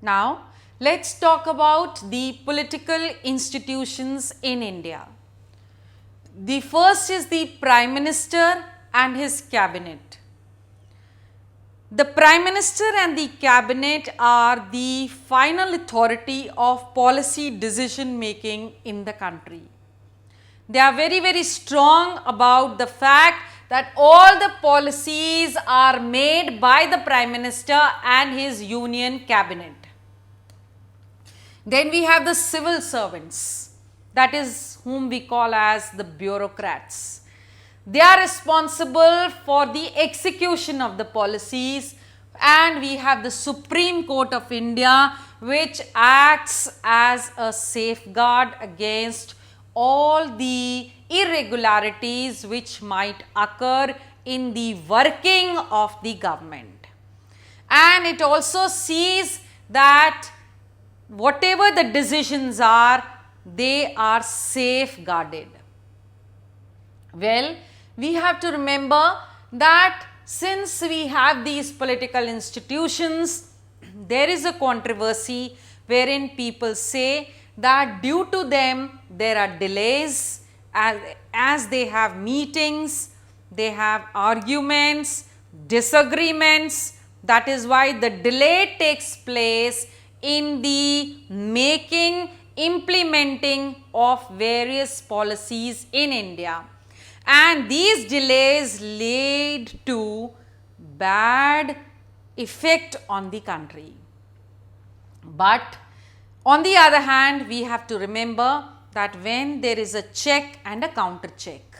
Now, let us talk about the political institutions in India. The first is the Prime Minister and his cabinet. The Prime Minister and the cabinet are the final authority of policy decision making in the country. They are very strong about the fact that all the policies are made by the Prime Minister and his union cabinet. Then we have the civil servants, that is whom we call as the bureaucrats. They are responsible for the execution of the policies, and we have the Supreme Court of India, which acts as a safeguard against all the irregularities which might occur in the working of the government. And it also sees that whatever the decisions are, they are safeguarded. Well, we have to remember that since we have these political institutions, there is a controversy wherein people say that due to them there are delays as they have meetings, they have arguments, disagreements. That is why the delay takes place in the implementing of various policies in India, and these delays lead to bad effect on the country. But on the other hand, we have to remember that when there is a check and a counter check,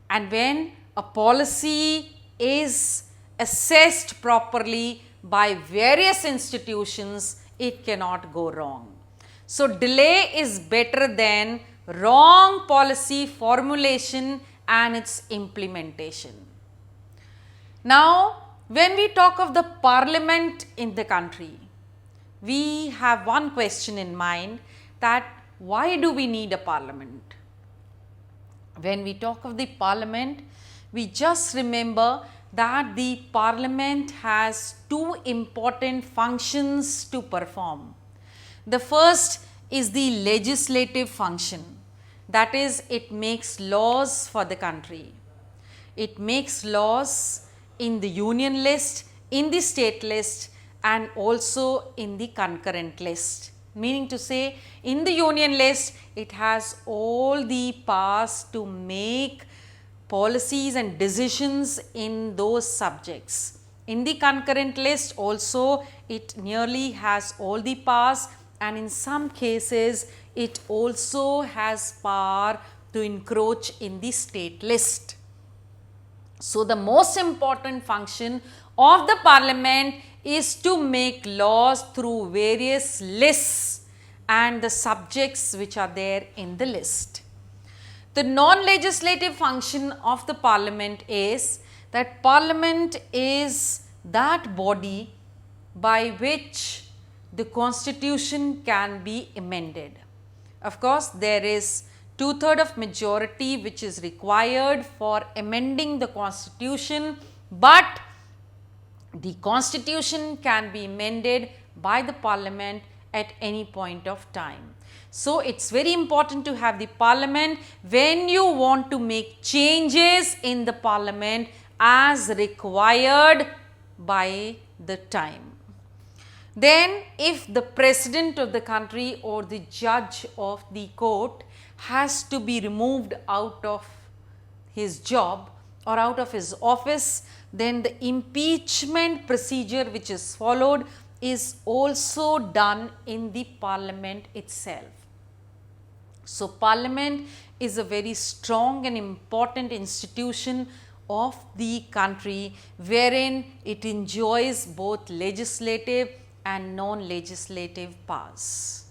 and when a policy is assessed properly by various institutions, it cannot go wrong. So, delay is better than wrong policy formulation and its implementation. Now, when we talk of the parliament in the country, we have one question in mind, that why do we need a parliament? When we talk of the parliament, we just remember that the parliament has two important functions to perform. The first is the legislative function, that is, it makes laws for the country. It makes laws in the union list, in the state list, and also in the concurrent list. Meaning to say, in the union list, it has all the powers to make policies and decisions in those subjects. In the concurrent list also, it nearly has all the powers, and in some cases it also has power to encroach in the state list. So, the most important function of the parliament is to make laws through various lists and the subjects which are there in the list. The non-legislative function of the parliament is that parliament is that body by which the constitution can be amended. Of course, there is 2/3 of majority which is required for amending the constitution, but the constitution can be amended by the parliament at any point of time. So, it is very important to have the parliament when you want to make changes in the parliament as required by the time. Then, if the president of the country or the judge of the court has to be removed out of his job or out of his office, then the impeachment procedure which is followed is also done in the parliament itself. So, parliament is a very strong and important institution of the country, wherein it enjoys both legislative and non-legislative powers.